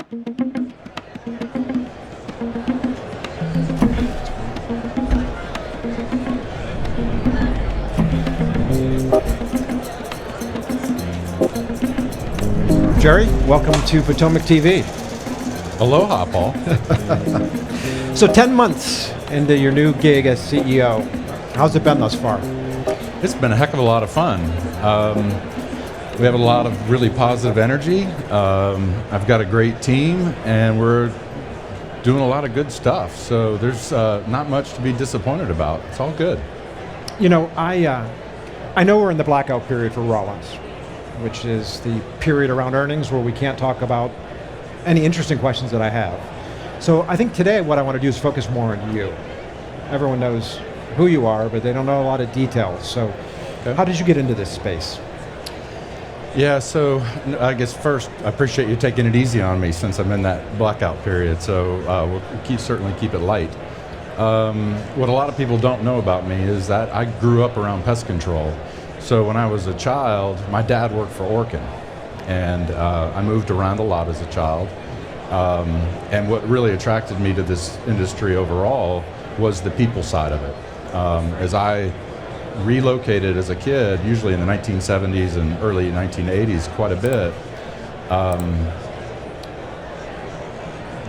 Jerry, welcome to POTOMAC TV. Aloha, Paul. So 10 months into your new gig as CEO. How's it been thus far? It's been a heck of a lot of fun. We have a lot of really positive energy. I've got a great team, and we're doing a lot of good stuff. So there's not much to be disappointed about. It's all good. You know, I know we're in the blackout period for Rollins, which is the period around earnings where we can't talk about any interesting questions that I have. So I think today what I want to do is focus more on you. Everyone knows who you are, but they don't know a lot of details. So how did you get into this space? Yeah, so I guess first, I appreciate you taking it easy on me since I'm in that blackout period, so we'll certainly keep it light. What a lot of people don't know about me is that I grew up around pest control. So when I was a child, my dad worked for Orkin, and I moved around a lot as a child. And what really attracted me to this industry overall was the people side of it. As I relocated as a kid, usually in the 1970s and early 1980s, quite a bit,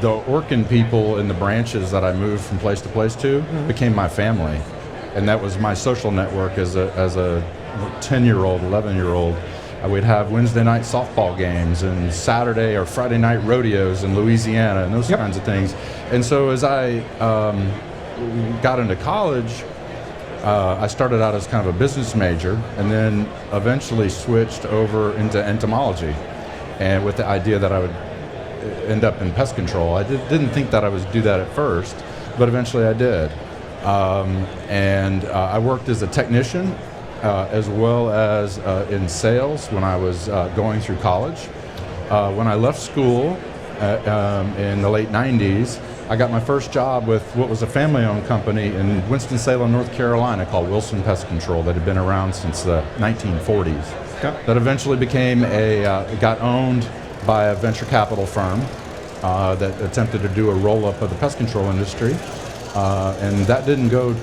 the Orkin people in the branches that I moved from place to place to became my family. And that was my social network as a 10-year-old, 11-year-old. We'd have Wednesday night softball games and Saturday or Friday night rodeos in Louisiana and those kinds of things. And so as I got into college, I started out as kind of a business major and then eventually switched over into entomology, and with the idea that I would end up in pest control. I didn't think that I would do that at first, but eventually I did. I worked as a technician as well as in sales when I was going through college. When I left school in the late 90s, I got my first job with what was a family-owned company in Winston-Salem, North Carolina called Wilson Pest Control that had been around since the 1940s. Okay. That eventually became got owned by a venture capital firm that attempted to do a roll-up of the pest control industry. And that didn't go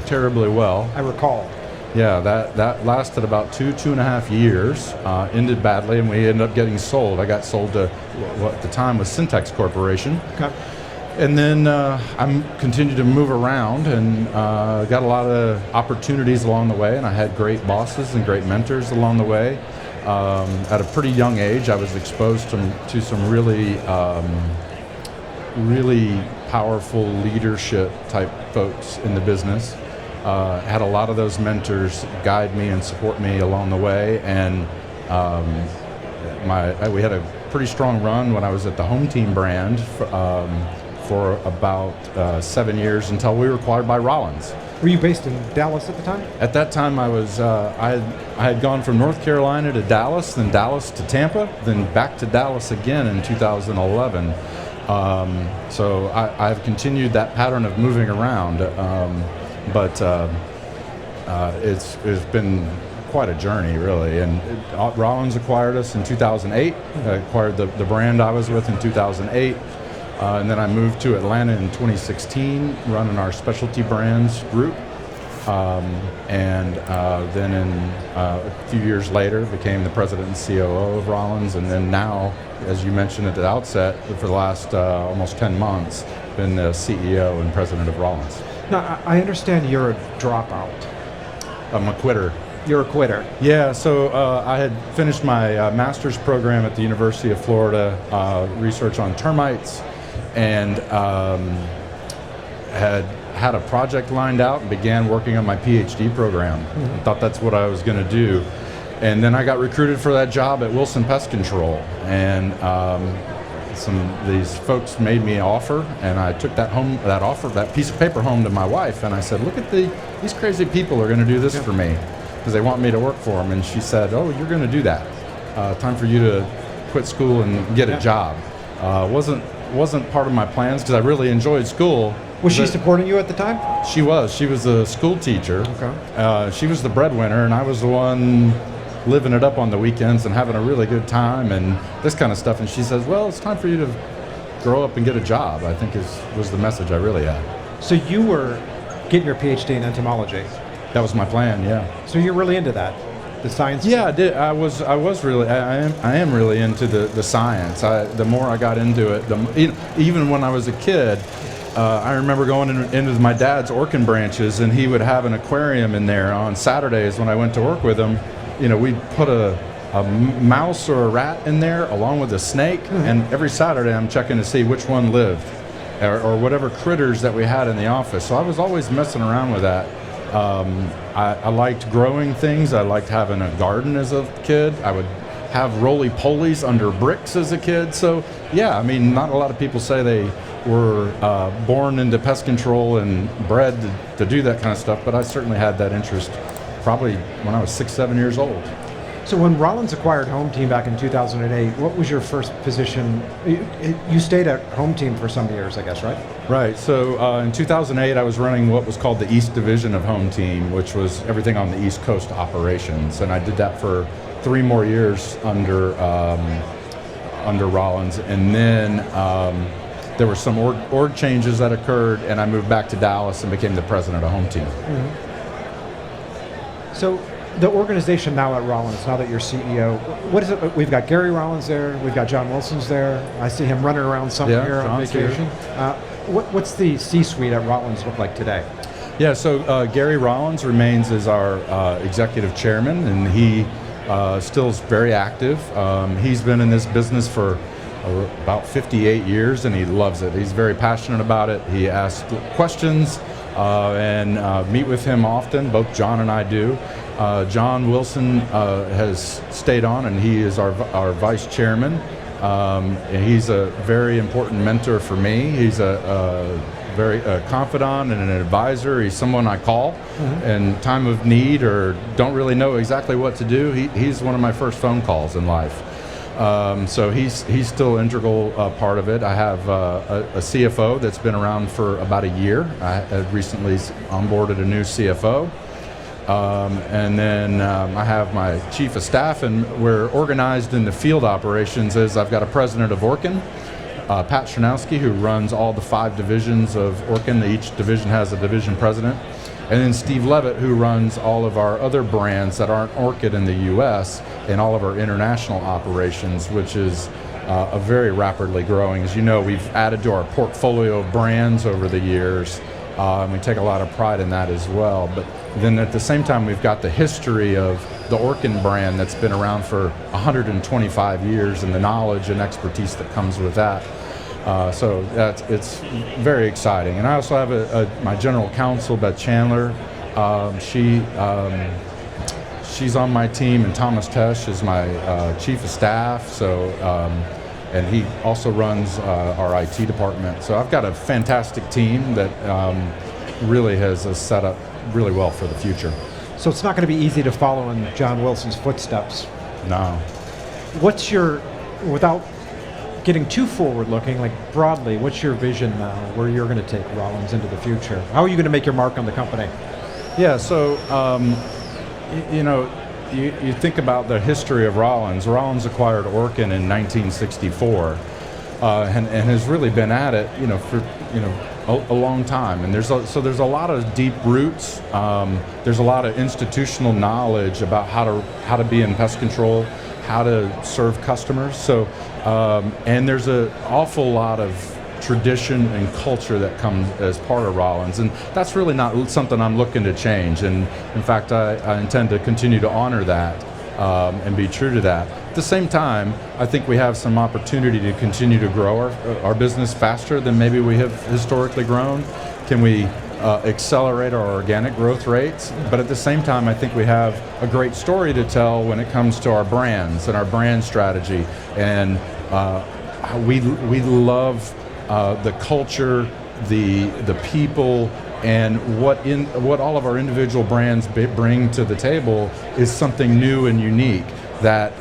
terribly well. I recall. Yeah, that lasted about 2.5 years, ended badly, and we ended up getting sold. I got sold to what at the time was Syntex Corporation. Okay. And then I continued to move around and got a lot of opportunities along the way, and I had great bosses and great mentors along the way. At a pretty young age, I was exposed to some really powerful leadership type folks in the business. Had a lot of those mentors guide me and support me along the way, and we had a pretty strong run when I was at the Home Team brand for about 7 years until we were acquired by Rollins. Were you based in Dallas at the time? At that time, I was. I had gone from North Carolina to Dallas, then Dallas to Tampa, then back to Dallas again in 2011. So I've continued that pattern of moving around. But it's been quite a journey, really. And Rollins acquired us in 2008, acquired the brand I was with in 2008. And then I moved to Atlanta in 2016, running our specialty brands group. Then a few years later, became the president and COO of Rollins. And then now, as you mentioned at the outset, for the last almost 10 months, been the CEO and president of Rollins. Now, I understand you're a dropout. I'm a quitter. You're a quitter. Yeah, so I had finished my master's program at the University of Florida, research on termites, and had a project lined out and began working on my PhD program. I thought that's what I was going to do. And then I got recruited for that job at Wilson Pest Control, and these folks made me an offer, and I took that piece of paper home to my wife, and I said, look at these crazy people are going to do this for me because they want me to work for them. And she said, oh, you're going to do that. Time for you to quit school and get a job. Wasn't part of my plans because I really enjoyed school. Was she supporting you at the time? She was. She was a school teacher. Okay. She was the breadwinner, and I was the one living it up on the weekends and having a really good time and this kind of stuff. And she says, well, it's time for you to grow up and get a job, I think was the message I really had. So you were getting your PhD in entomology. That was my plan, yeah. So you're really into that, the science? Yeah, I did. I am really into the science. The more I got into it, even when I was a kid, I remember going into my dad's orkin branches, and he would have an aquarium in there on Saturdays when I went to work with him. We'd put a mouse or a rat in there along with a snake, and every Saturday I'm checking to see which one lived, or whatever critters that we had in the office. So I was always messing around with that. I liked growing things. I liked having a garden as a kid. I would have roly-polies under bricks as a kid. So yeah, not a lot of people say they were born into pest control and bred to do that kind of stuff, but I certainly had that interest probably when I was 6, 7 years old. So when Rollins acquired Home Team back in 2008, what was your first position? You stayed at Home Team for some years, I guess, right? Right. So in 2008, I was running what was called the East Division of Home Team, which was everything on the East Coast operations, and I did that for 3 more years under Rollins, and then there were some org changes that occurred, and I moved back to Dallas and became the president of Home Team. Mm-hmm. So the organization now at Rollins, now that you're CEO, what is it? We've got Gary Rollins there, we've got John Wilson's there. I see him running around somewhere here on vacation. What's the C-suite at Rollins look like today? Yeah, so Gary Rollins remains as our executive chairman, and he still is very active. He's been in this business for about 58 years, and he loves it. He's very passionate about it. He asks questions and meet with him often. Both John and I do. John Wilson has stayed on, and he is our vice chairman. And he's a very important mentor for me. He's a very confidant and an advisor. He's someone I call in time of need or don't really know exactly what to do. He's one of my first phone calls in life. So he's still an integral part of it. I have a CFO that's been around for about a year. I recently onboarded a new CFO. And then I have my chief of staff, and we're organized in the field operations as I've got a president of orkin, Pat Chernowski, who runs all the 5 divisions of orkin. Each division has a division president. And then Steve Levitt, who runs all of our other brands that aren't orchid in the U.S. and all of our international operations, which is a very rapidly growing. As you know, we've added to our portfolio of brands over the years, and we take a lot of pride in that as well. But then at the same time, we've got the history of the orkin brand that's been around for 125 years and the knowledge and expertise that comes with that. So it's very exciting. And I also have my general counsel, Beth Chandler. She's on my team, and Thomas Tesh is my chief of staff. So, and he also runs our IT department. So I've got a fantastic team that really has us set up really well for the future. So it's not going to be easy to follow in John Wilson's footsteps. No. Without getting too forward-looking, like broadly, what's your vision now where you're going to take Rollins into the future? How are you going to make your mark on the company? Yeah, so, you think about the history of Rollins. Rollins acquired orkin in 1964 and has really been at it, for, a long time. And there's a lot of deep roots. There's a lot of institutional knowledge about how to be in pest control, how to serve customers. So, and there's an awful lot of tradition and culture that comes as part of Rollins, and that's really not something I'm looking to change. And in fact, I intend to continue to honor that and be true to that. At the same time, I think we have some opportunity to continue to grow our business faster than maybe we have historically grown. Can we accelerate our organic growth rates? But at the same time, I think we have a great story to tell when it comes to our brands and our brand strategy. And we love the culture, the people, and what all of our individual brands bring to the table is something new and unique. That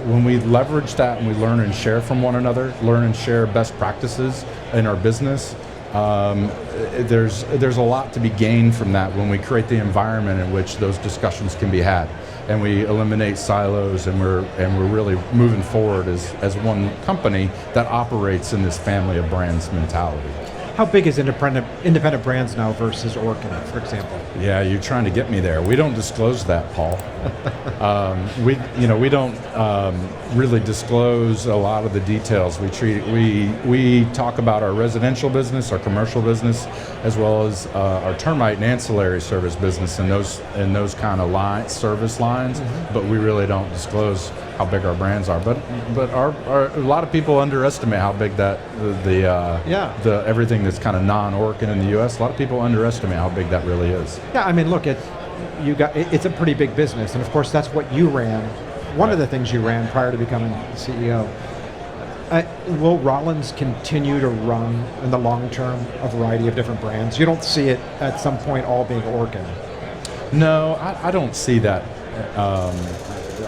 when we leverage that and we learn and share from one another, learn and share best practices in our business, there's a lot to be gained from that when we create the environment in which those discussions can be had. and we eliminate silos, and we're really moving forward as one company that operates in this family of brands mentality. How big is independent brands now versus Orkin, for example? Yeah, you're trying to get me there. We don't disclose that, Paul. We don't really disclose a lot of the details. We talk about our residential business, our commercial business, as well as our termite and ancillary service business, and those kind of service lines. Mm-hmm. But we really don't disclose how big our brands are. But a lot of people underestimate how big that the everything that's kind of non-Orkin in the U.S. A lot of people underestimate how big that really is. Yeah, I mean, look, it's a pretty big business, and of course that's what you ran. One of the things you ran prior to becoming CEO. Will Rollins continue to run in the long term a variety of different brands? You don't see it at some point all being Orkin. No, I don't see that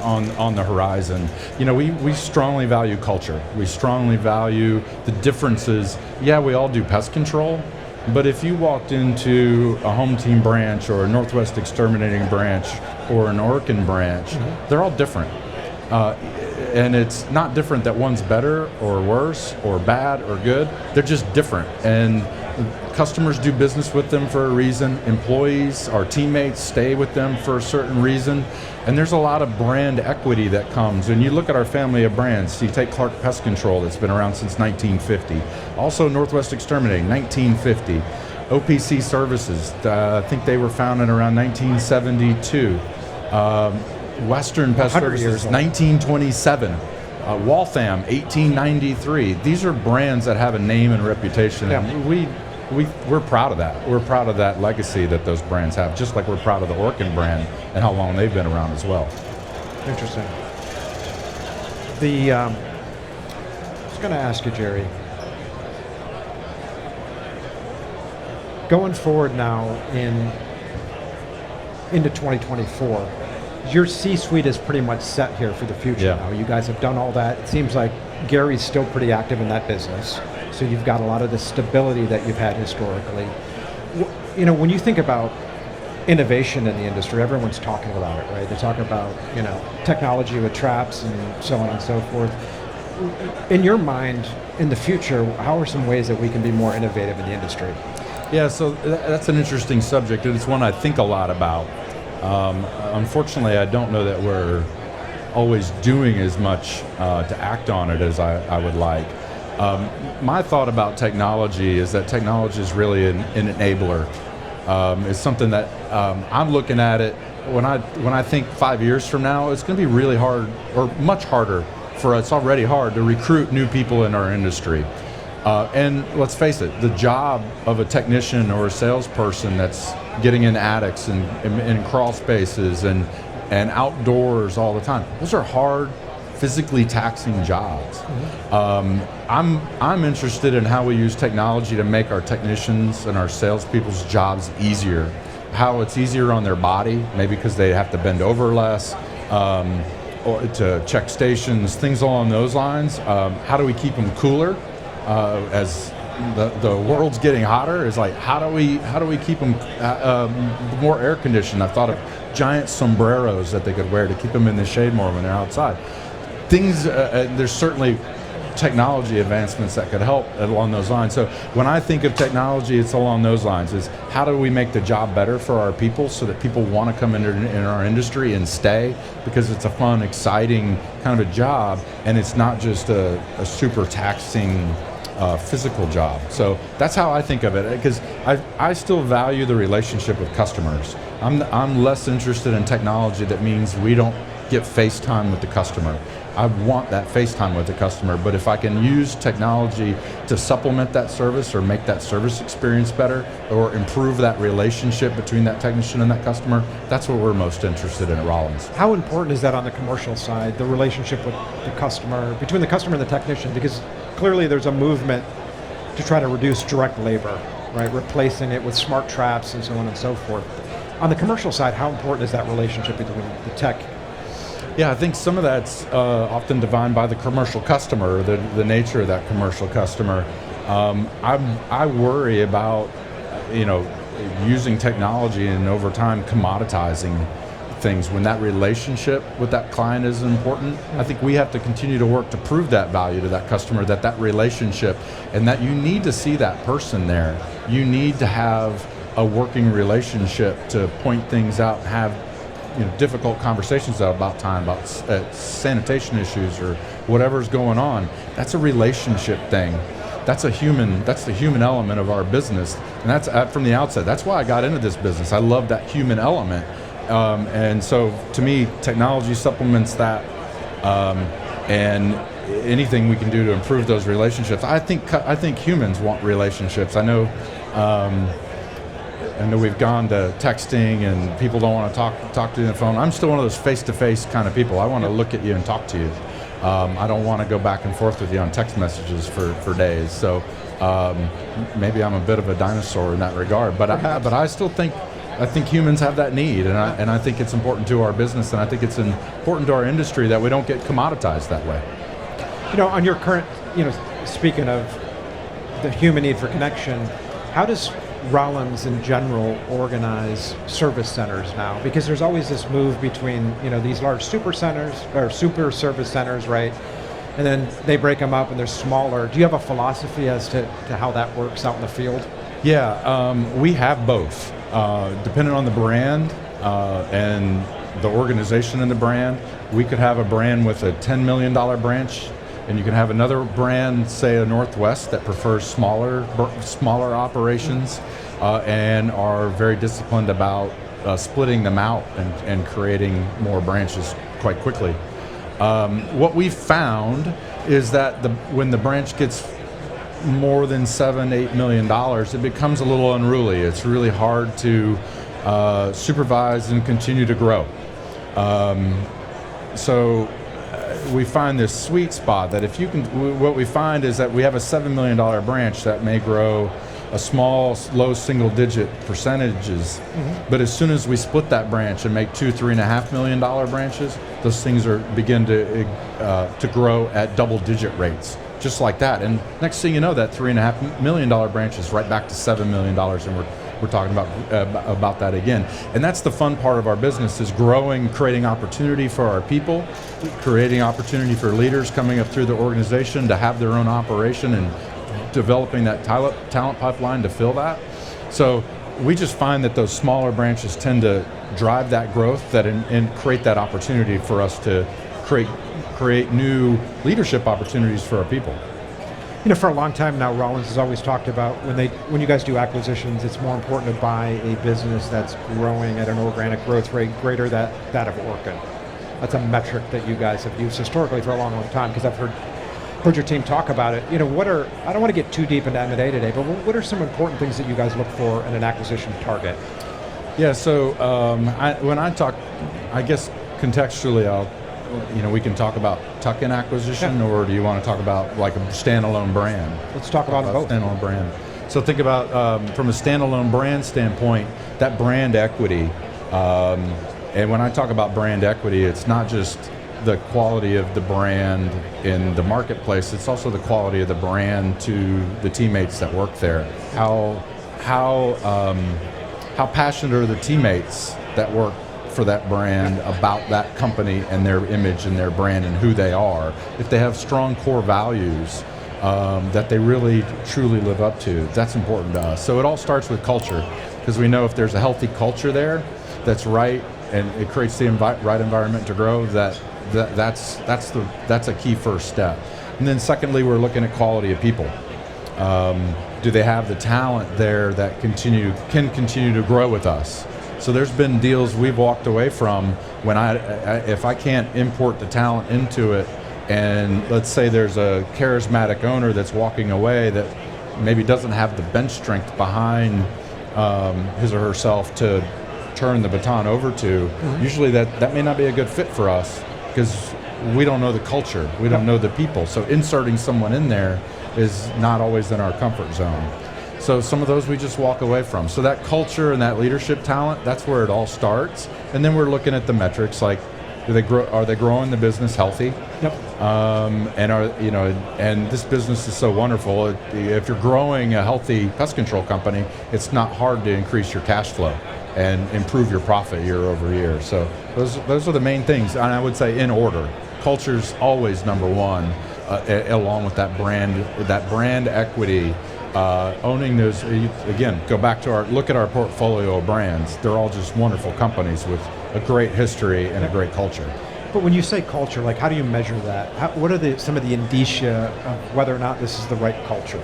on the horizon. We strongly value culture. We strongly value the differences. Yeah, we all do pest control, but if you walked into a Home Team branch or a Northwest Exterminating branch or an Orkin branch, mm-hmm. they're all different. And it's not different that one's better or worse or bad or good. They're just different. And customers do business with them for a reason. Employees, our teammates, stay with them for a certain reason. And there's a lot of brand equity that comes. When you look at our family of brands, you take Clark Pest Control, that's been around since 1950. Also Northwest Exterminating, 1950. OPC Services, I think they were founded around 1972. Western Pest Services, 1927. Waltham, 1893. These are brands that have a name and reputation. Yeah. And we're proud of that. We're proud of that legacy that those brands have, just like we're proud of the Orkin brand and how long they've been around as well. Interesting. I was going to ask you, Jerry, going forward now into 2024, your C-suite is pretty much set here for the future now. You guys have done all that. It seems like Gary's still pretty active in that business. So you've got a lot of the stability that you've had historically. When you think about innovation in the industry, everyone's talking about it, right? They're talking about, technology with traps and so on and so forth. In your mind, in the future, how are some ways that we can be more innovative in the industry? Yeah, so that's an interesting subject, and it's one I think a lot about. Unfortunately, I don't know that we're always doing as much to act on it as I would like. My thought about technology is that technology is really an enabler. It's something that I'm looking at it when I think 5 years from now, it's going to be really hard, or much harder for us. It's already hard to recruit new people in our industry. And let's face it, the job of a technician or a salesperson that's getting in attics and in crawl spaces and outdoors all the time, those are hard, physically taxing jobs. Mm-hmm. I'm interested in how we use technology to make our technicians and our salespeople's jobs easier. How it's easier on their body, maybe because they have to bend over less, or to check stations, things along those lines. How do we keep them cooler? As the world's getting hotter, is like how do we keep them more air conditioned? I thought of giant sombreros that they could wear to keep them in the shade more when they're outside. There's certainly technology advancements that could help along those lines. So when I think of technology, it's along those lines. Is how do we make the job better for our people so that people want to come in our industry and stay, because it's a fun, exciting kind of a job, and it's not just a super taxing physical job. So that's how I think of it, because I still value the relationship with customers. I'm less interested in technology that means we don't get face time with the customer. I want that face time with the customer, but if I can use technology to supplement that service or make that service experience better or improve that relationship between that technician and that customer, that's what we're most interested in at Rollins. How important is that on the commercial side, the relationship with the customer, between the customer and the technician? Because clearly there's a movement to try to reduce direct labor, right? Replacing it with smart traps and so on and so forth. On the commercial side, how important is that relationship between the tech? Yeah, I think some of that's often defined by the commercial customer, the nature of that commercial customer. I worry about, using technology and over time commoditizing things when that relationship with that client is important. I think we have to continue to work to prove that value to that customer, that relationship, and that you need to see that person there. You need to have a working relationship to point things out, have difficult conversations about time, about sanitation issues or whatever's going on. That's a relationship thing. That's the human element of our business, and that's from the outset. That's why I got into this business. I love that human element, and so to me, technology supplements that, and anything we can do to improve those relationships. I think humans want relationships. I know we've gone to texting and people don't want to talk to you on the phone. I'm still one of those face-to-face kind of people. I want to look at you and talk to you. I don't want to go back and forth with you on text messages for days. So maybe I'm a bit of a dinosaur in that regard. But I still think humans have that need, and I think it's important to our business, and I think it's important to our industry that we don't get commoditized that way. On your current, speaking of the human need for connection, how does Rollins in general organize service centers now? Because there's always this move between these large super centers or super service centers, right? And then they break them up and they're smaller. Do you have a philosophy as to how that works out in the field? Yeah, we have both. Depending on the brand and the organization in the brand, we could have a brand with a $10 million branch, and you can have another brand, say a Northwest, that prefers smaller operations and are very disciplined about splitting them out and creating more branches quite quickly. What we've found is that when the branch gets more than $7-8 million, it becomes a little unruly. It's really hard to supervise and continue to grow. So we find this sweet spot that what we find is that we have a $7 million branch that may grow a small, low single-digit percentages, but as soon as we split that branch and make $2-3.5 million branches, those things begin to grow at double-digit rates, just like that. And next thing you know, that $3.5 million branch is right back to $7 million, and we're talking about that again. And that's the fun part of our business, is growing, creating opportunity for our people, creating opportunity for leaders coming up through the organization to have their own operation, and developing that talent pipeline to fill that. So we just find that those smaller branches tend to drive that growth and create that opportunity for us to create new leadership opportunities for our people. For a long time now, Rollins has always talked about when you guys do acquisitions, it's more important to buy a business that's growing at an organic growth rate greater than that of Orkin. That's a metric that you guys have used historically for a long, long time, because I've heard your team talk about it. I don't want to get too deep into M&A today, but what are some important things that you guys look for in an acquisition target? Yeah, so when I talk, I guess contextually, we can talk about tuck-in acquisition, or do you want to talk about like a standalone brand? Let's talk about both. Standalone brand. So think about from a standalone brand standpoint, that brand equity. And when I talk about brand equity, it's not just the quality of the brand in the marketplace, it's also the quality of the brand to the teammates that work there. How passionate are the teammates that work for that brand about that company and their image and their brand and who they are? If they have strong core values that they really truly live up to, that's important to us. So it all starts with culture, because we know if there's a healthy culture there that's right and it creates the right environment to grow, that's a key first step. And then secondly, we're looking at quality of people. Do they have the talent there that can continue to grow with us? So there's been deals we've walked away from when if I can't import the talent into it, and let's say there's a charismatic owner that's walking away that maybe doesn't have the bench strength behind his or herself to turn the baton over to, usually that may not be a good fit for us, because we don't know the culture, we don't know the people. So inserting someone in there is not always in our comfort zone. So some of those we just walk away from. So that culture and that leadership talent, that's where it all starts. And then we're looking at the metrics, like are they growing the business healthy? Yep. And this business is so wonderful. If you're growing a healthy pest control company, it's not hard to increase your cash flow. and improve your profit year over year. So those are the main things, and I would say in order. Culture's always number one, along with that brand equity. Owning those, again, go back to look at our portfolio of brands. They're all just wonderful companies with a great history and a great culture. But when you say culture, like how do you measure that? What are some of the indicia of whether or not this is the right culture?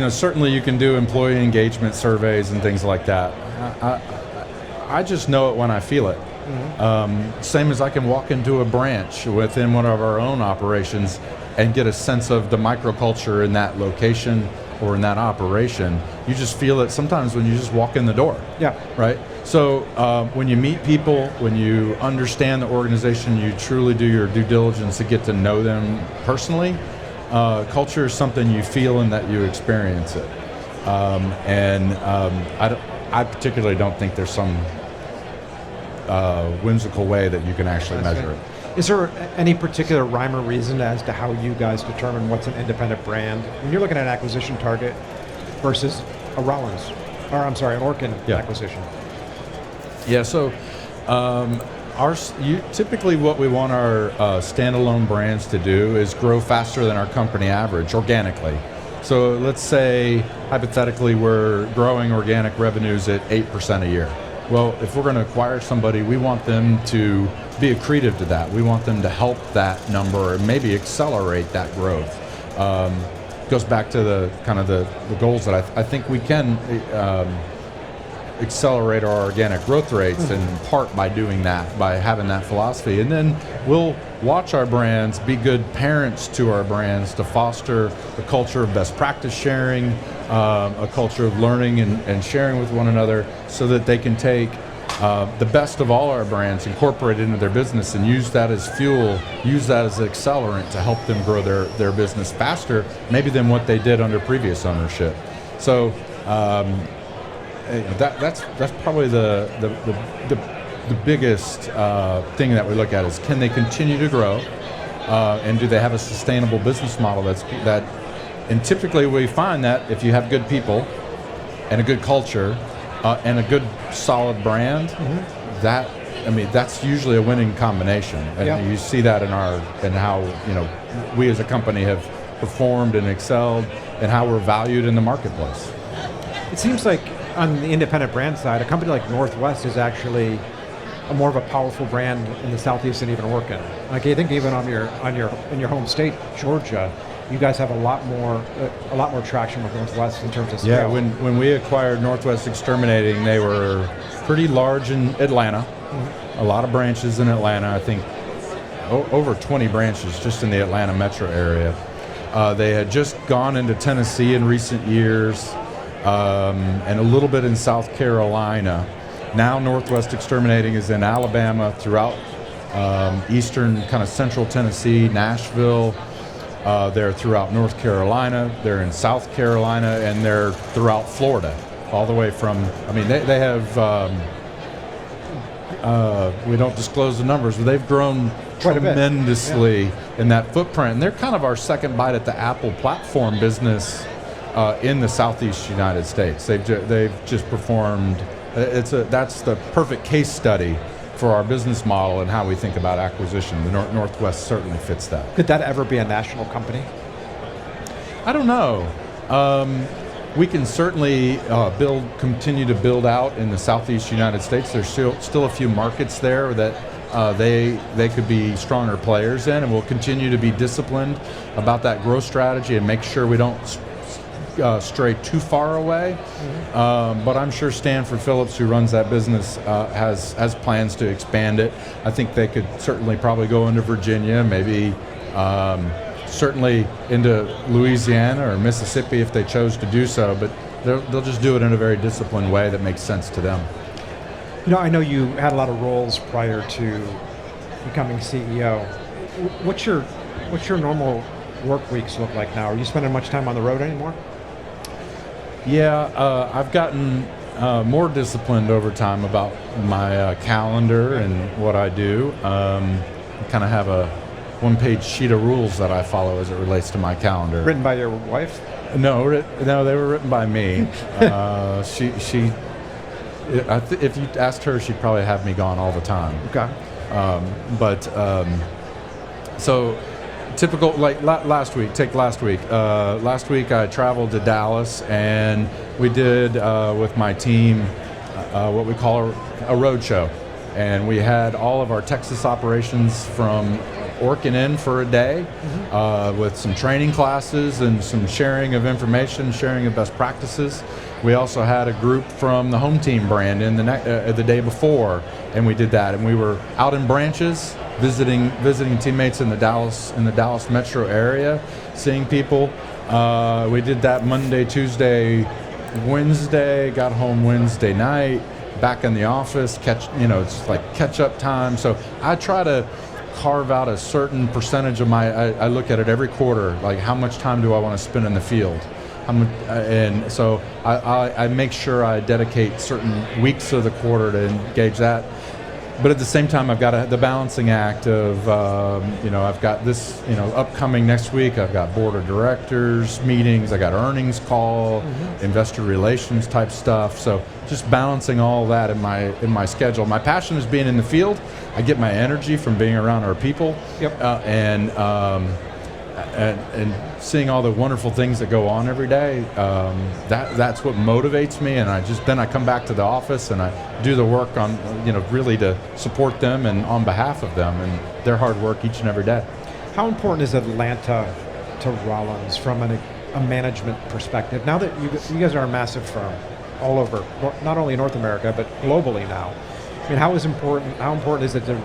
Certainly you can do employee engagement surveys and things like that. I just know it when I feel it. Mm-hmm. Same as I can walk into a branch within one of our own operations and get a sense of the microculture in that location or in that operation. You just feel it sometimes when you just walk in the door. Yeah. Right? So when you meet people, when you understand the organization, you truly do your due diligence to get to know them personally. Culture is something you feel and that you experience it. I particularly don't think there's some whimsical way that you can actually measure it. Is there any particular rhyme or reason as to how you guys determine what's an independent brand? When you're looking at an acquisition target versus a Rollins, an Orkin acquisition. Yeah, so typically what we want our standalone brands to do is grow faster than our company average organically. So let's say, hypothetically, we're growing organic revenues at 8% a year. Well, if we're going to acquire somebody, we want them to be accretive to that. We want them to help that number and maybe accelerate that growth. Goes back to the goals that I think we can accelerate our organic growth rates in part by doing that, by having that philosophy. And then we'll watch our brands, be good parents to our brands to foster a culture of best practice sharing, a culture of learning and sharing with one another so that they can take the best of all our brands, incorporate it into their business and use that as fuel, use that as an accelerant to help them grow their business faster, maybe than what they did under previous ownership. So that's probably the biggest thing that we look at is, can they continue to grow, and do they have a sustainable business model and typically we find that if you have good people and a good culture and a good solid brand, that's usually a winning combination. And you see that in how we as a company have performed and excelled and how we're valued in the marketplace. It seems like on the independent brand side, a company like Northwest is actually more of a powerful brand in the Southeast than even Orkin. Like I think even in your home state, Georgia, you guys have a lot more traction with Northwest in terms of scale. Yeah, when we acquired Northwest Exterminating, they were pretty large in Atlanta. Mm-hmm. A lot of branches in Atlanta. I think over 20 branches just in the Atlanta metro area. They had just gone into Tennessee in recent years. And a little bit in South Carolina. Now Northwest Exterminating is in Alabama, throughout eastern, kind of central Tennessee, Nashville. They're throughout North Carolina. They're in South Carolina, and they're throughout Florida, all the way from. They have. We don't disclose the numbers, but they've grown tremendously in that footprint. And they're kind of our second bite at the apple platform business. In the Southeast United States, they've just performed. That's the perfect case study for our business model and how we think about acquisition. The Northwest certainly fits that. Could that ever be a national company? I don't know. We can certainly continue to build out in the Southeast United States. There's still a few markets there that they could be stronger players in, and we'll continue to be disciplined about that growth strategy and make sure we don't stray too far away. Mm-hmm. But I'm sure Stanford Phillips, who runs that business, has plans to expand it. I think they could certainly probably go into Virginia, maybe certainly into Louisiana or Mississippi if they chose to do so, but they'll just do it in a very disciplined way that makes sense to them. I know you had a lot of roles prior to becoming CEO. What's your normal work weeks look like now? Are you spending much time on the road anymore? Yeah, I've gotten more disciplined over time about my calendar and what I do. I kind of have one-page sheet of rules that I follow as it relates to my calendar. Written by your wife? No, they were written by me. If you asked her, she'd probably have me gone all the time. Okay. So typical, like last week, last week I traveled to Dallas, and we did with my team what we call a road show. And we had all of our Texas operations from orkin in for a day, with some training classes and some sharing of information, sharing of best practices. We also had a group from the home team brand in the day before, and we did that. And we were out in branches, visiting teammates in the Dallas metro area, seeing people. We did that Monday, Tuesday, Wednesday. Got home Wednesday night. Back in the office. It's like catch up time. So I try to carve out a certain percentage of I look at it every quarter, like how much time do I want to spend in the field, and so I make sure I dedicate certain weeks of the quarter to engage that. But at the same time, I've got the balancing act of, I've got this, upcoming next week. I've got board of directors meetings. I got earnings call, investor relations type stuff. So just balancing all that in my schedule. My passion is being in the field. I get my energy from being around our people, and seeing all the wonderful things that go on every day. That's what motivates me, and then I come back to the office and I do the work on, really to support them and on behalf of them and their hard work each and every day. How important is Atlanta to Rollins from a management perspective? Now that you guys are a massive firm all over, not only North America but globally now. I mean, how important is it to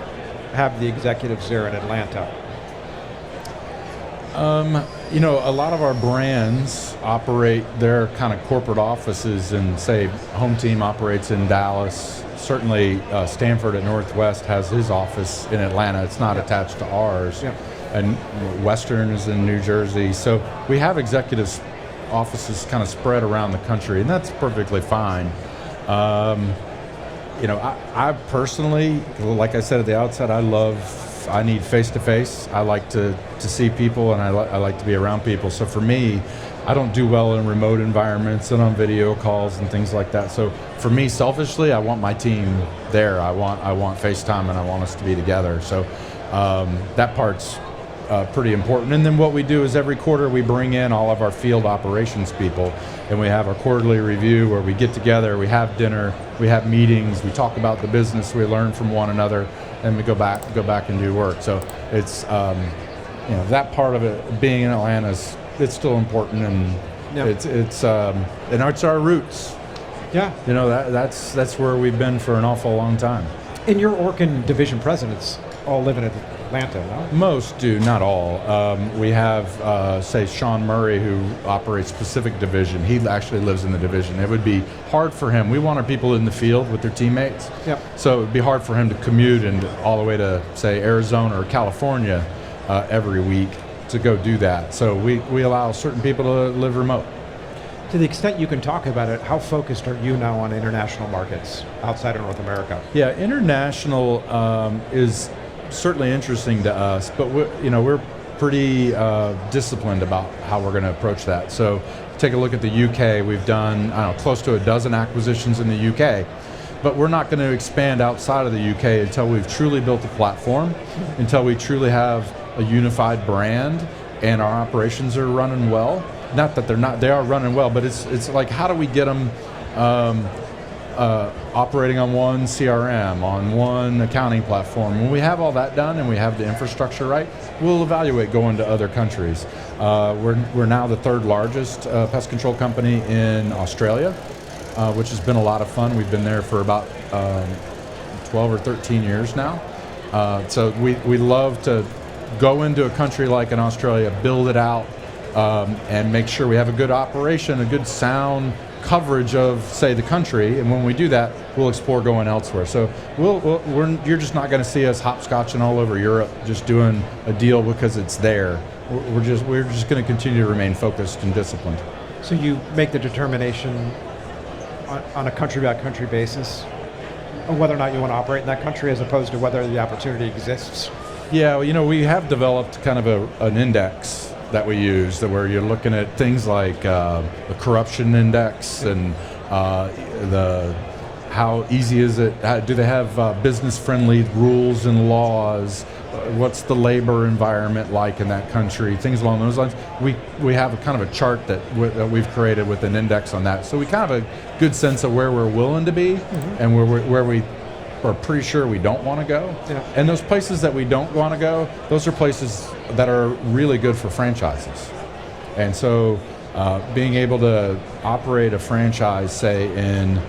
have the executives there in Atlanta? A lot of our brands operate their kind of corporate offices, and say home team operates in Dallas. Certainly Stanford at Northwest has his office in Atlanta. It's not attached to ours. And Western is in New Jersey. So we have executives offices kind of spread around the country, and that's perfectly fine. I personally, like I said at the outset, I need face-to-face. I like to see people, and I like to be around people. So for me, I don't do well in remote environments and on video calls and things like that. So for me, selfishly, I want my team there. I want FaceTime, and I want us to be together. So that part's pretty important. And then what we do is every quarter we bring in all of our field operations people, and we have our quarterly review where we get together, we have dinner, we have meetings, we talk about the business, we learn from one another, and we go back and do work. So it's that part of it, being in Atlanta, it's still important, and it's our roots. Yeah. That's where we've been for an awful long time. And your orkin division presidents all live in Atlanta, no? Most do, not all. We have, say, Sean Murray, who operates Pacific Division. He actually lives in the division. It would be hard for him. We want our people in the field with their teammates. So it would be hard for him to commute and all the way to, say, Arizona or California every week to go do that. So we allow certain people to live remote. To the extent you can talk about it, how focused are you now on international markets outside of North America? Yeah, international is certainly interesting to us, but we're pretty disciplined about how we're going to approach that. So take a look at the UK. We've done close to a dozen acquisitions in the UK, but we're not going to expand outside of the UK until we've truly built a platform, until we truly have a unified brand and our operations are running well. Not that they are running well, but it's like, how do we get them operating on one CRM, on one accounting platform? When we have all that done and we have the infrastructure right, we'll evaluate going to other countries. We're now the third largest pest control company in Australia, which has been a lot of fun. We've been there for about 12 or 13 years now. So we love to go into a country like in Australia, build it out, and make sure we have a good operation, a good sound coverage of, say, the country. And when we do that, we'll explore going elsewhere. So you're just not going to see us hopscotching all over Europe, just doing a deal because it's there. We're just going to continue to remain focused and disciplined. So you make the determination on a country-by-country basis on whether or not you want to operate in that country, as opposed to whether the opportunity exists? Yeah, well, we have developed kind of an index that we use, where you're looking at things like the corruption index and how easy is it? Do they have business-friendly rules and laws? What's the labor environment like in that country? Things along those lines. We have a kind of a chart that we've created with an index on that, so we kind of have a good sense of where we're willing to be and where we are pretty sure we don't want to go. Yeah. And those places that we don't want to go, those are places that are really good for franchises. And so being able to operate a franchise, say in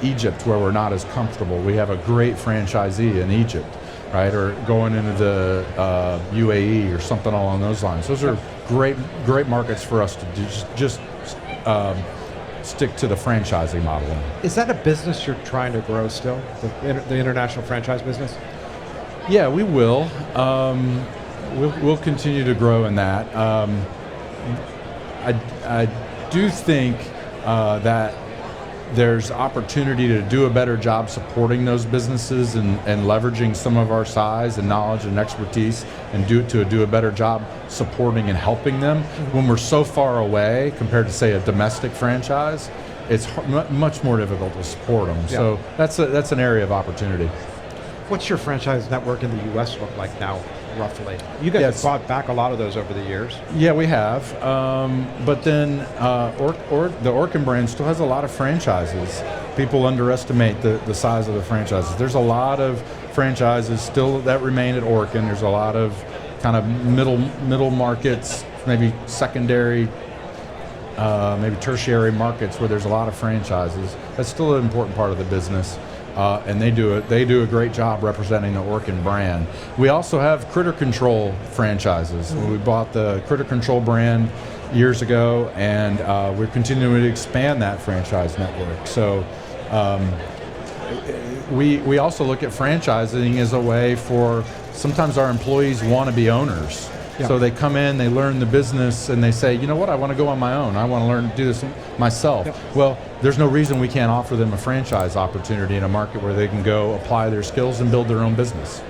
Egypt, where we're not as comfortable, we have a great franchisee in Egypt, right? Or going into the UAE or something along those lines. Those are great markets for us to just stick to the franchising model. Is that a business you're trying to grow still, the international franchise business? Yeah, we will. We'll continue to grow in that. I do think that there's opportunity to do a better job supporting those businesses and leveraging some of our size and knowledge and expertise and do a better job supporting and helping them. When we're so far away compared to, say, a domestic franchise, it's much more difficult to support them. Yeah. So that's an area of opportunity. What's your franchise network in the U.S. look like now, roughly? You guys have bought back a lot of those over the years. Yeah, we have. But then the Orkin brand still has a lot of franchises. People underestimate the size of the franchises. There's a lot of franchises still that remain at Orkin. There's a lot of kind of middle markets, maybe secondary, maybe tertiary markets where there's a lot of franchises. That's still an important part of the business. And they do a great job representing the Orkin brand. We also have Critter Control franchises. We bought the Critter Control brand years ago, and we're continuing to expand that franchise network. So we also look at franchising as a way for, sometimes our employees want to be owners. Yeah. So they come in, they learn the business, and they say, you know what, I want to go on my own. I want to learn to do this myself. Yep. Well, there's no reason we can't offer them a franchise opportunity in a market where they can go apply their skills and build their own business.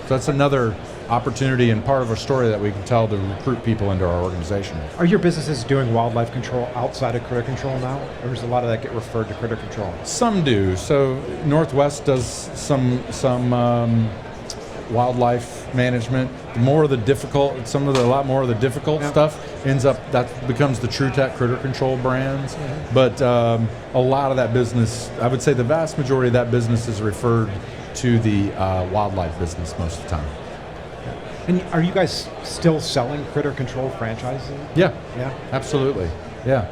So that's another opportunity and part of a story that we can tell to recruit people into our organization. Are your businesses doing wildlife control outside of critter control now? Or does a lot of that get referred to critter control? Some do. So Northwest does some wildlife management. A lot more of the difficult stuff that becomes the TruTech Critter Control brands. Mm-hmm. But a lot of that business, I would say the vast majority of that business is referred to the wildlife business most of the time. And are you guys still selling Critter Control franchising? Yeah, absolutely. Yeah,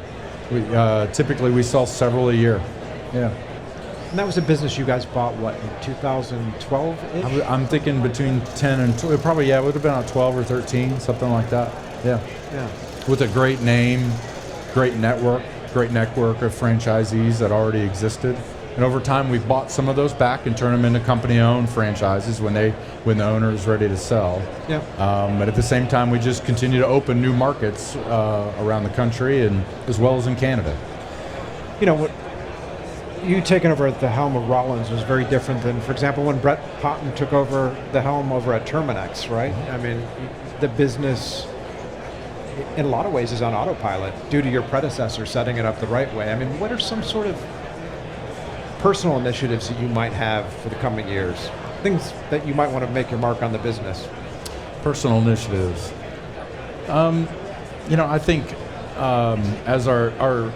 typically we sell several a year. Yeah. And that was a business you guys bought, what, in 2012-ish? I'm thinking between 10 and 12, probably, it would have been on 12 or 13, something like that. Yeah. With a great name, great network of franchisees that already existed. And over time, we've bought some of those back and turned them into company-owned franchises when the owner is ready to sell. Yeah. But at the same time, we just continue to open new markets around the country and as well as in Canada. You know what? You taking over at the helm of Rollins was very different than, for example, when Brett Potton took over the helm over at Terminix, right? I mean, the business, in a lot of ways, is on autopilot due to your predecessor setting it up the right way. I mean, what are some sort of personal initiatives that you might have for the coming years? Things that you might want to make your mark on the business? Personal initiatives. I think as our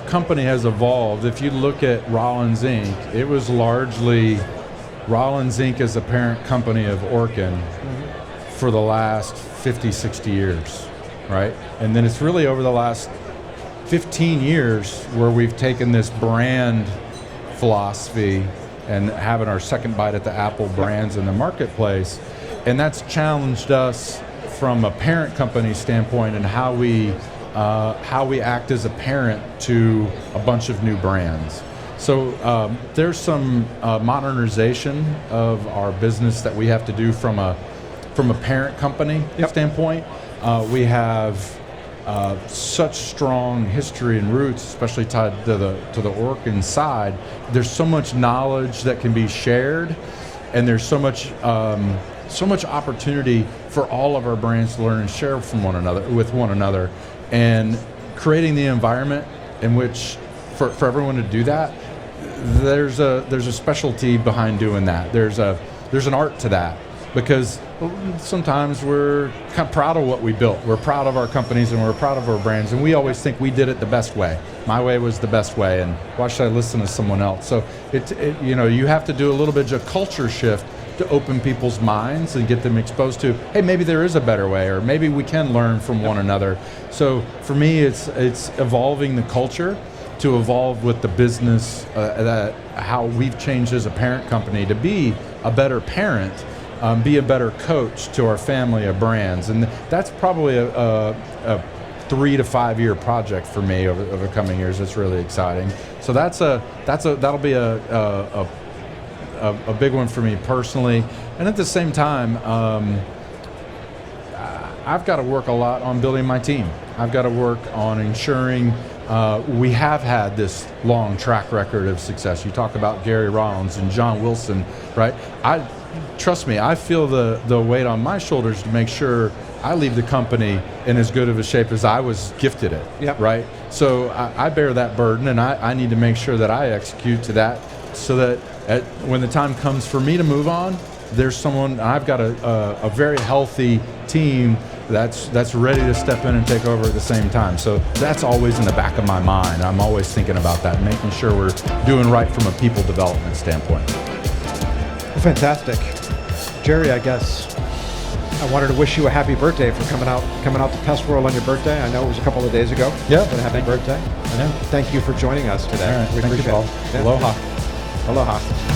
company has evolved, if you look at Rollins Inc., it was largely Rollins Inc. as a parent company of Orkin for the last 50, 60 years, right? And then it's really over the last 15 years where we've taken this brand philosophy and having our second bite at the apple brands in the marketplace, and that's challenged us from a parent company standpoint and how we act as a parent to a bunch of new brands. So there's some modernization of our business that we have to do from a parent company standpoint. We have such strong history and roots, especially tied to the Orkin side. There's so much knowledge that can be shared, and there's so much so much opportunity for all of our brands to learn and share from one another, with one another, and creating the environment in which for everyone to do that. There's a specialty behind doing that. There's an art to that, because sometimes we're kind of proud of what we built. We're proud of our companies and we're proud of our brands, and we always think we did it the best way. My way was the best way, and why should I listen to someone else? So you have to do a little bit of a culture shift to open people's minds and get them exposed to, hey, maybe there is a better way, or maybe we can learn from one another. So for me, it's evolving the culture to evolve with the business, how we've changed as a parent company to be a better parent, be a better coach to our family of brands. And that's probably a 3 to 5 year project for me over the coming years. It's really exciting. So that'll be a big one for me personally. And at the same time, I've got to work a lot on building my team. I've got to work on ensuring we have had this long track record of success. You talk about Gary Rollins and John Wilson, right? Trust me, I feel the weight on my shoulders to make sure I leave the company in as good of a shape as I was gifted it, Yep. right? So I bear that burden, and I need to make sure that I execute to that, so that when the time comes for me to move on, there's someone, I've got a very healthy team that's ready to step in and take over at the same time. So that's always in the back of my mind. I'm always thinking about that, making sure we're doing right from a people development standpoint. Well, fantastic. Jerry, I guess I wanted to wish you a happy birthday for coming out to Pest World on your birthday. I know it was a couple of days ago. Yeah. But a happy birthday. I know. Thank you for joining us today. All right. We Thank you, appreciate Paul. it. Yeah. Aloha. Aloha.